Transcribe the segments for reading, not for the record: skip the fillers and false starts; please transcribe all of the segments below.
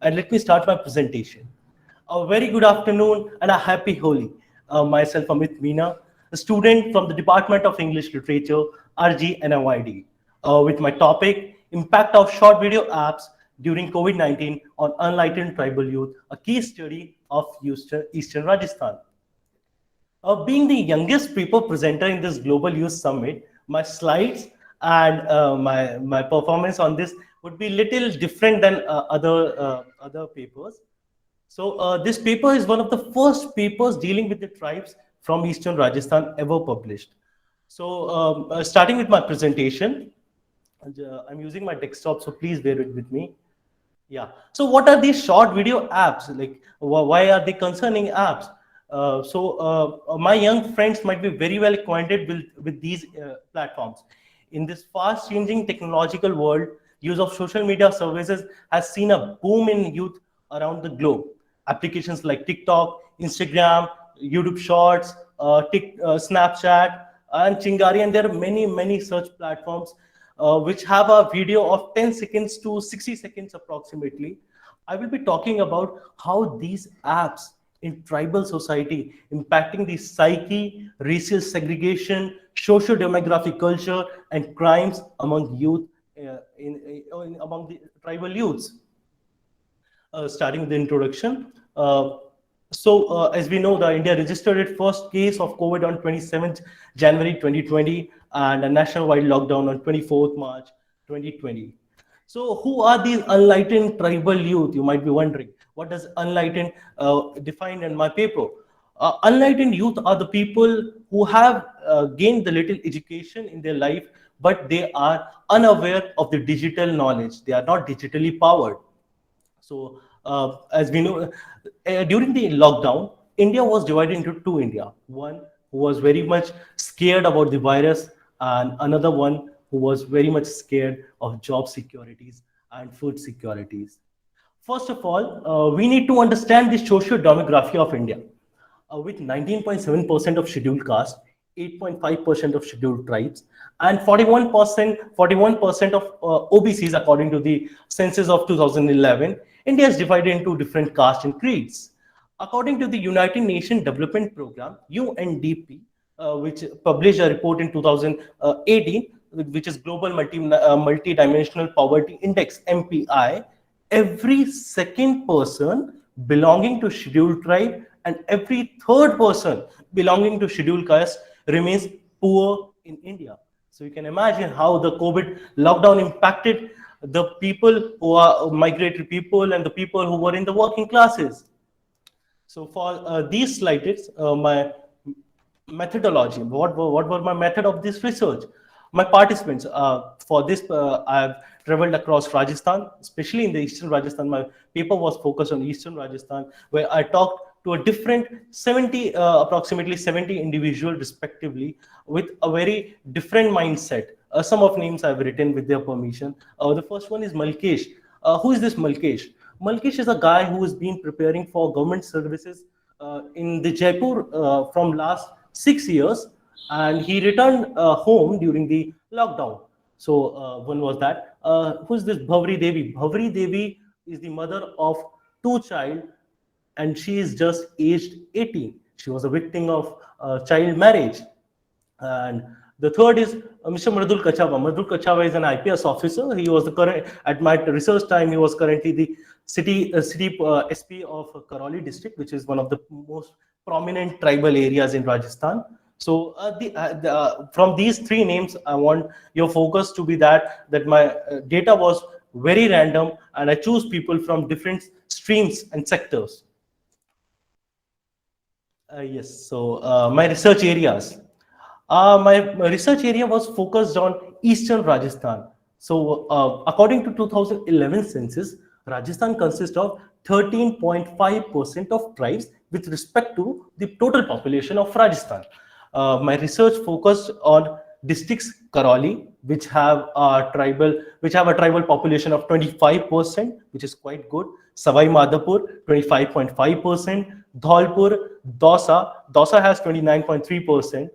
and let me start my presentation. A very good afternoon and a happy Holi. Myself, Amit Meena, a student from the Department of English Literature, RGNIYD, with my topic, Impact of Short Video Apps During COVID-19 on Unenlightened Tribal Youth, a case study of Eastern Rajasthan. Being the youngest paper presenter in this Global Youth Summit, my slides and my performance on this would be little different than other papers. So this paper is one of the first papers dealing with the tribes from Eastern Rajasthan ever published. So starting with my presentation, I'm using my desktop, so please bear with me. Yeah. So what are these short video apps? Like, why are they concerning apps? My young friends might be very well acquainted with these platforms. In this fast changing technological world, use of social media services has seen a boom in youth around the globe. Applications like TikTok, Instagram, YouTube Shorts, Snapchat, and Chingari, and there are many such platforms which have a video of 10 seconds to 60 seconds approximately. I will be talking about how these apps in tribal society impacting the psyche, racial segregation, socio-demographic culture, and crimes among youth, among the tribal youths. Starting with the introduction. As we know, India registered its first case of COVID on 27th January 2020 and a nationwide lockdown on 24th March 2020. So who are these unenlightened tribal youth? You might be wondering. What does unenlightened define in my paper? Unenlightened youth are the people who have gained the little education in their life, but they are unaware of the digital knowledge. They are not digitally powered. So as we know, during the lockdown, India was divided into two India. One who was very much scared about the virus, and another one who was very much scared of job securities and food securities. First of all, we need to understand the socio-demography of India. With 19.7% of scheduled caste, 8.5% of scheduled tribes, and 41% of OBCs according to the census of 2011, India is divided into different castes and creeds. According to the United Nations Development Program, UNDP, which published a report in 2018, which is Global Multidimensional Poverty Index, MPI, every second person belonging to scheduled tribe and every third person belonging to scheduled caste remains poor in India. So you can imagine how the COVID lockdown impacted the people who are migratory people and the people who were in the working classes. So for these slides, my methodology, what were my method of this research? My participants, for this, I've traveled across Rajasthan, especially in the Eastern Rajasthan. My paper was focused on Eastern Rajasthan, where I talked to a different approximately 70 individuals respectively, with a very different mindset. Some of names I've written with their permission. The first one is Malkesh. Who is this Malkesh? Malkesh is a guy who has been preparing for government services in the Jaipur from last 6 years, and he returned home during the lockdown. So one was that. Who's this Bhavri Devi? Bhavri Devi is the mother of 2 children, and she is just aged 18. She was a victim of child marriage. And the third is Mr. Mridul Kachava. Mridul Kachava is an IPS officer. He was the current, at my research time, he was currently the city SP of Karoli district, which is one of the most prominent tribal areas in Rajasthan. So from these 3 names, I want your focus to be that my data was very random, and I choose people from different streams and sectors. Yes, so my research areas. My research area was focused on Eastern Rajasthan. So according to 2011 census, Rajasthan consists of 13.5% of tribes with respect to the total population of Rajasthan. My research focused on districts Karoli, which have a tribal population of 25%, which is quite good. Savai Madhopur, 25.5%. Dholpur, Dausa has 29.3%.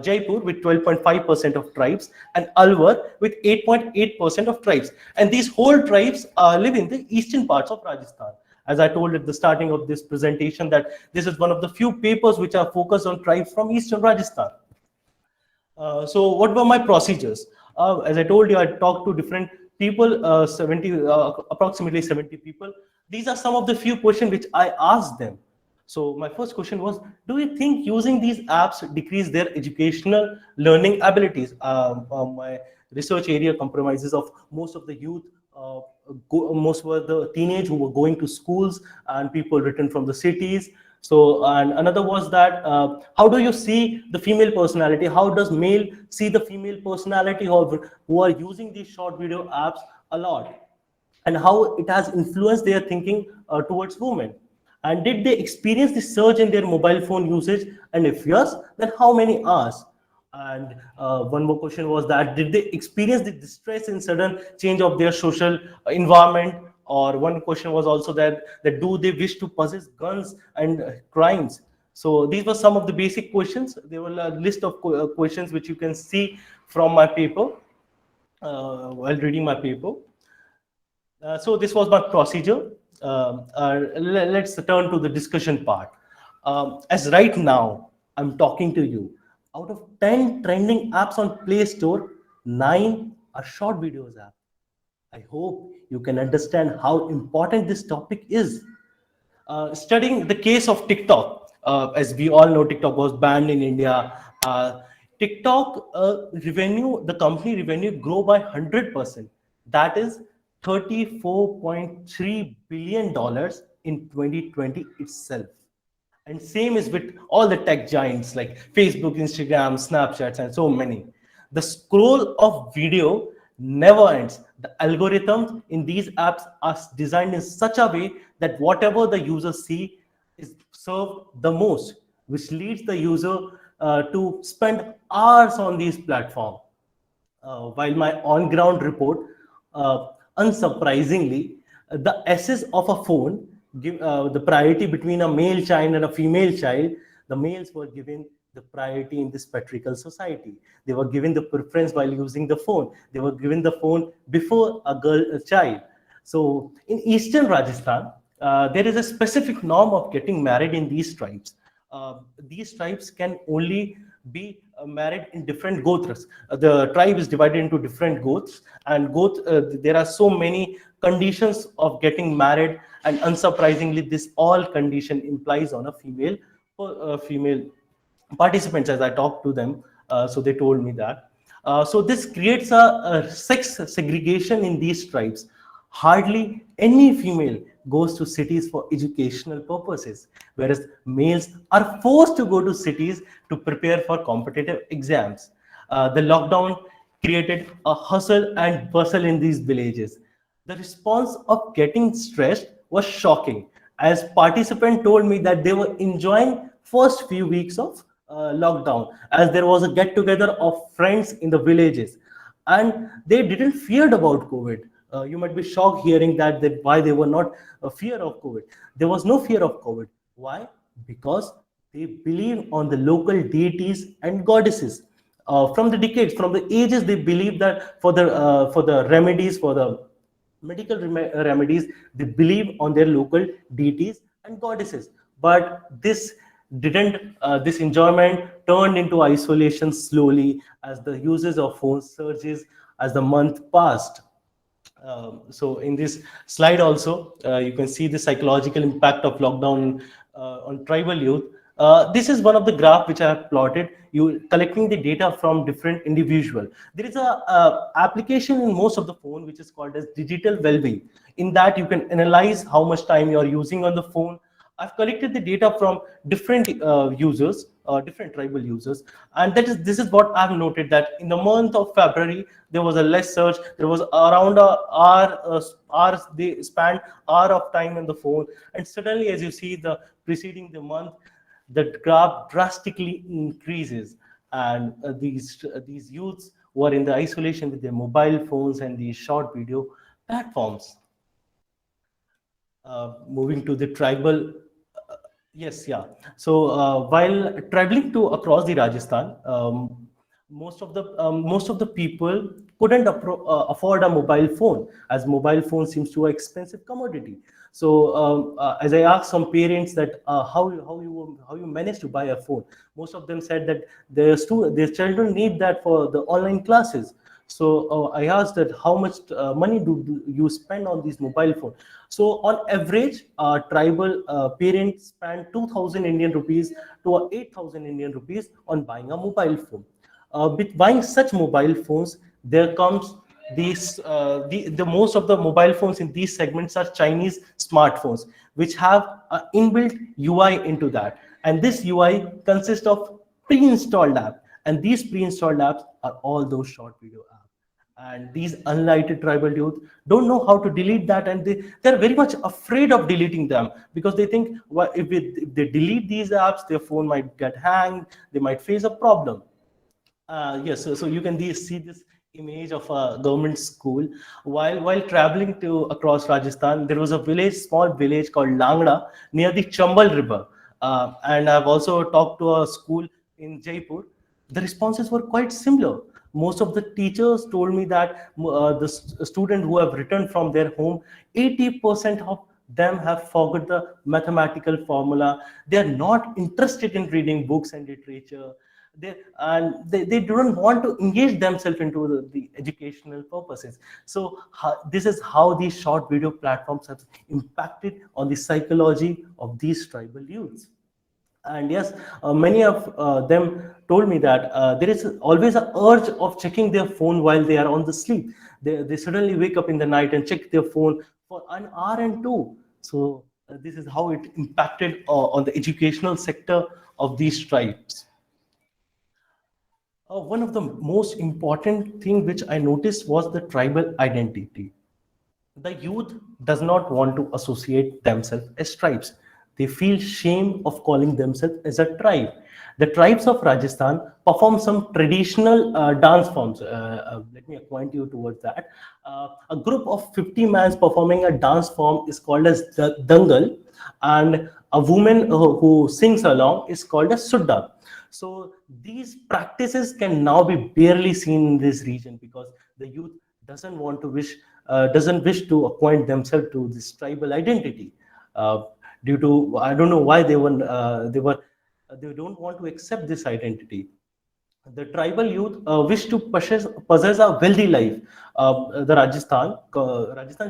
Jaipur with 12.5% of tribes, and Alwar with 8.8% of tribes. And these whole tribes live in the eastern parts of Rajasthan. As I told at the starting of this presentation, that this is one of the few papers which are focused on tribes from eastern Rajasthan. So what were my procedures? As I told you, I talked to different people, approximately 70 people. These are some of the few questions which I asked them. So my first question was, do you think using these apps decrease their educational learning abilities? My research area compromises of most of the youth, most were the teenage who were going to schools and people written from the cities. So, and another was that how do you see the female personality? How does male see the female personality who are using these short video apps a lot? And how it has influenced their thinking towards women? And did they experience the surge in their mobile phone usage? And if yes, then how many hours? And one more question was that did they experience the distress in sudden change of their social environment? Or one question was also that do they wish to possess guns and crimes? So these were some of the basic questions. There were a list of questions which you can see from my paper while reading my paper. So this was my procedure. Let's turn to the discussion part. As right now, I'm talking to you. Out of 10 trending apps on Play Store, 9 are short videos app. I hope you can understand how important this topic is. Studying the case of TikTok, as we all know, TikTok was banned in India. TikTok revenue, the company revenue grow by 100%. That is $34.3 billion in 2020 itself. And same is with all the tech giants like Facebook, Instagram, Snapchats, and so many. The scroll of video never ends. The algorithms in these apps are designed in such a way that whatever the user see is served the most, which leads the user to spend hours on these platforms. While my on-ground report, unsurprisingly, the essence of a phone, give the priority between a male child and a female child, the males were given the priority in this patriarchal society. They were given the preference while using the phone. They were given the phone before a child. So in Eastern Rajasthan, there is a specific norm of getting married in these tribes. These tribes can only be married in different gotras. The tribe is divided into different goths, and there are so many conditions of getting married, and unsurprisingly, this all condition implies on a female participants. As I talked to them, so they told me that. So this creates a sex segregation in these tribes. Hardly any female goes to cities for educational purposes, whereas males are forced to go to cities to prepare for competitive exams. The lockdown created a hustle and bustle in these villages. The response of getting stressed was shocking, as participants told me that they were enjoying first few weeks of lockdown, as there was a get together of friends in the villages, and they didn't feared about COVID. You might be shocked hearing that why they were not fear of COVID. There was no fear of COVID. Why? Because they believe on the local deities and goddesses. From the decades, from the ages, they believe that for the remedies, for the medical remedies, they believe on their local deities and goddesses. But this enjoyment turned into isolation slowly as the uses of phones surges as the month passed. So in this slide also, you can see the psychological impact of lockdown on tribal youth. This is one of the graph which I have plotted. You collecting the data from different individual. There is a application in most of the phone which is called as digital well-being. In that you can analyze how much time you are using on the phone. I've collected the data from different users, different tribal users, and this is what I've noted, that in the month of February there was a less search. There was around a hours they spent hour of time on the phone, and suddenly, as you see, the preceding the month, the graph drastically increases, and these youths were in the isolation with their mobile phones and these short video platforms. Moving to the tribal Yes, yeah. So while traveling to across the Rajasthan, most of the people couldn't afford a mobile phone, as mobile phone seems to be an expensive commodity. So as I asked some parents that how you manage to buy a phone, most of them said that their children need that for the online classes. So I asked that how much money do you spend on these mobile phone. So on average, tribal parents spend 2,000 Indian rupees to 8,000 Indian rupees on buying a mobile phone. With buying such mobile phones, there comes the most of the mobile phones in these segments are Chinese smartphones, which have inbuilt UI into that, and this UI consists of pre-installed app, and these pre-installed apps are all those short video apps. And these unlighted tribal youth don't know how to delete that, and they're very much afraid of deleting them, because they think, well, if they delete these apps, their phone might get hanged, they might face a problem. Yes, so you can see this image of a government school. While traveling to across Rajasthan, there was a small village called Langda near the Chambal River, and I've also talked to a school in Jaipur. The responses were quite similar. Most of the teachers told me that the students who have returned from their home, 80% of them have forgot the mathematical formula. They are not interested in reading books and literature. They don't want to engage themselves into the educational purposes. So this is how these short video platforms have impacted on the psychology of these tribal youths. And yes, many of them told me that there is always an urge of checking their phone while they are on the sleep. They suddenly wake up in the night and check their phone for an hour and two. So this is how it impacted on the educational sector of these tribes. One of the most important thing which I noticed was the tribal identity. The youth does not want to associate themselves as tribes. They feel shame of calling themselves as a tribe. The tribes of Rajasthan perform some traditional dance forms. Let me acquaint you towards that. A group of 50 mans performing a dance form is called as the dangal, and a woman who sings along is called as sudda. So these practices can now be barely seen in this region, because the youth doesn't wish to acquaint themselves to this tribal identity, uh, due to, I don't know why they don't want to accept this identity. The tribal youth wish to possess a wealthy life. Rajasthan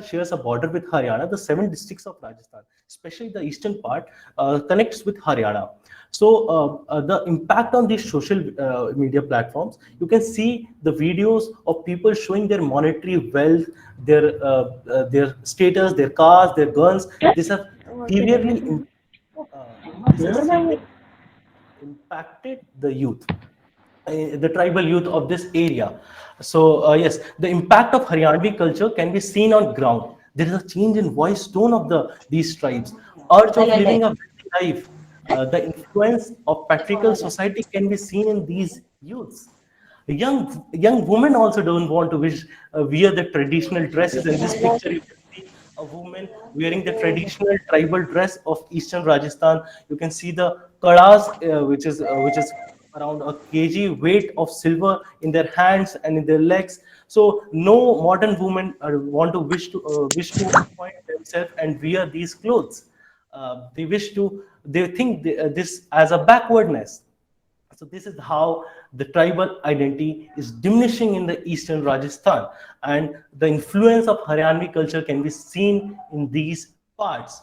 shares a border with Haryana. The seven districts of Rajasthan, especially the eastern part, connects with Haryana. So the impact on these social media platforms, you can see the videos of people showing their monetary wealth, their status, their cars, their guns. These have severely, uh, this has severely impacted the youth, the tribal youth of this area. So yes, the impact of Haryanvi culture can be seen on ground. There is a change in voice tone of these tribes, urge of living a wealthy life. The influence of patriarchal society can be seen in these youths. Young women also don't want to wear the traditional dresses. In this picture, you can see a woman wearing the traditional tribal dress of Eastern Rajasthan. You can see the kadas, which is around a kg weight of silver in their hands and in their legs. So no modern woman wish to appoint themselves and wear these clothes. They think this as a backwardness. So this is how the tribal identity is diminishing in the eastern Rajasthan, and the influence of Haryanvi culture can be seen in these parts.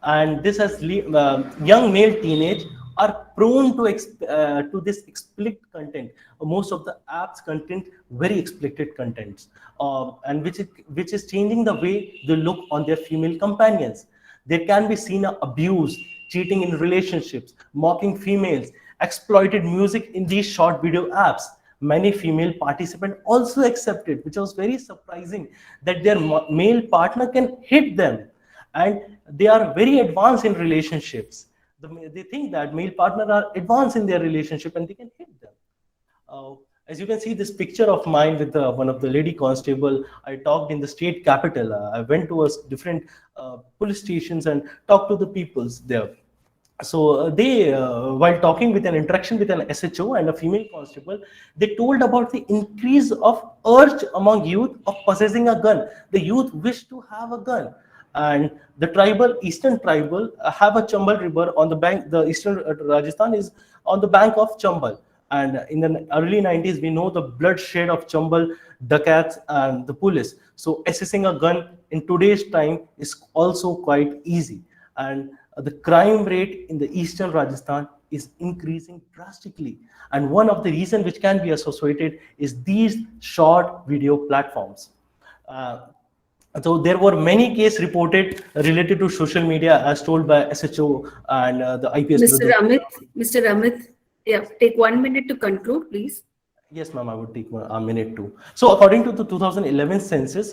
And this has young male teenage are prone to this explicit content. Most of the apps content very explicit contents, and which is changing the way they look on their female companions. There can be seen abuse, cheating in relationships, mocking females, exploited music in these short video apps. Many female participants also accepted, which was very surprising, that their male partner can hit them, and they are very advanced in relationships. They think that male partner are advanced in their relationship and they can hit them. Uh, as you can see, this picture of mine with one of the lady constable, I talked in the state capital. I went to different police stations and talked to the peoples there. So they, while talking with an interaction with an SHO and a female constable, they told about the increase of urge among youth of possessing a gun. The youth wish to have a gun, and the tribal eastern tribal have a Chambal river on the bank. The eastern Rajasthan is on the bank of Chambal, and in the early 90s, we know the bloodshed of Chambal, dacoits, and the police. So assessing a gun in today's time is also quite easy, and the crime rate in the eastern Rajasthan is increasing drastically. And one of the reasons which can be associated is these short video platforms. Uh, so there were many cases reported related to social media, as told by SHO and the IPS. Mr. Amit, yeah, take 1 minute to conclude, please. Yes, ma'am, I would take a minute too. So, according to the 2011 census,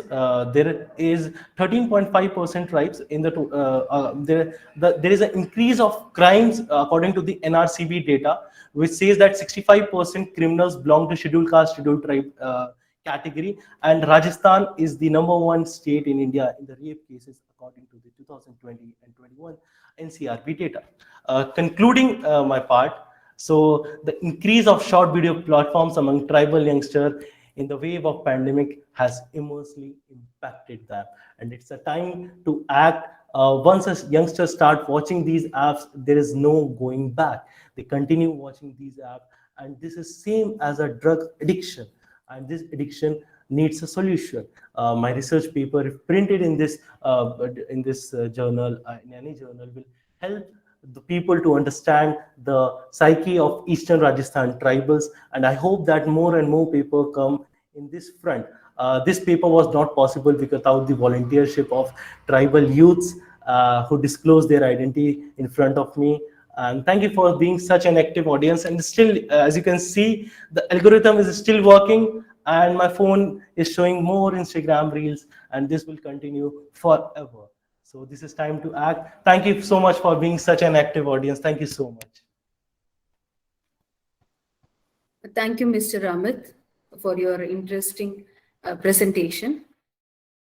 there is 13.5% tribes in there is an increase of crimes according to the NRCB data, which says that 65% criminals belong to scheduled caste, scheduled tribe category, and Rajasthan is the number one state in India in the rape cases according to the 2020 and 21 NCRB data. Concluding my part, so the increase of short video platforms among tribal youngsters in the wave of pandemic has immensely impacted them, and it's a time to act. Once a youngsters start watching these apps, there is no going back. They continue watching these apps, and this is same as a drug addiction, and this addiction needs a solution. My research paper, if printed in this journal, in any journal, will help the people to understand the psyche of Eastern Rajasthan tribals, and I hope that more and more paper come in this front. This paper was not possible without the volunteership of tribal youths who disclosed their identity in front of me. And thank you for being such an active audience. And still, as you can see, the algorithm is still working, and my phone is showing more Instagram reels, and this will continue forever. So this is time to act. Thank you so much for being such an active audience. Thank you so much. Thank you, Mr. Amit, for your interesting presentation.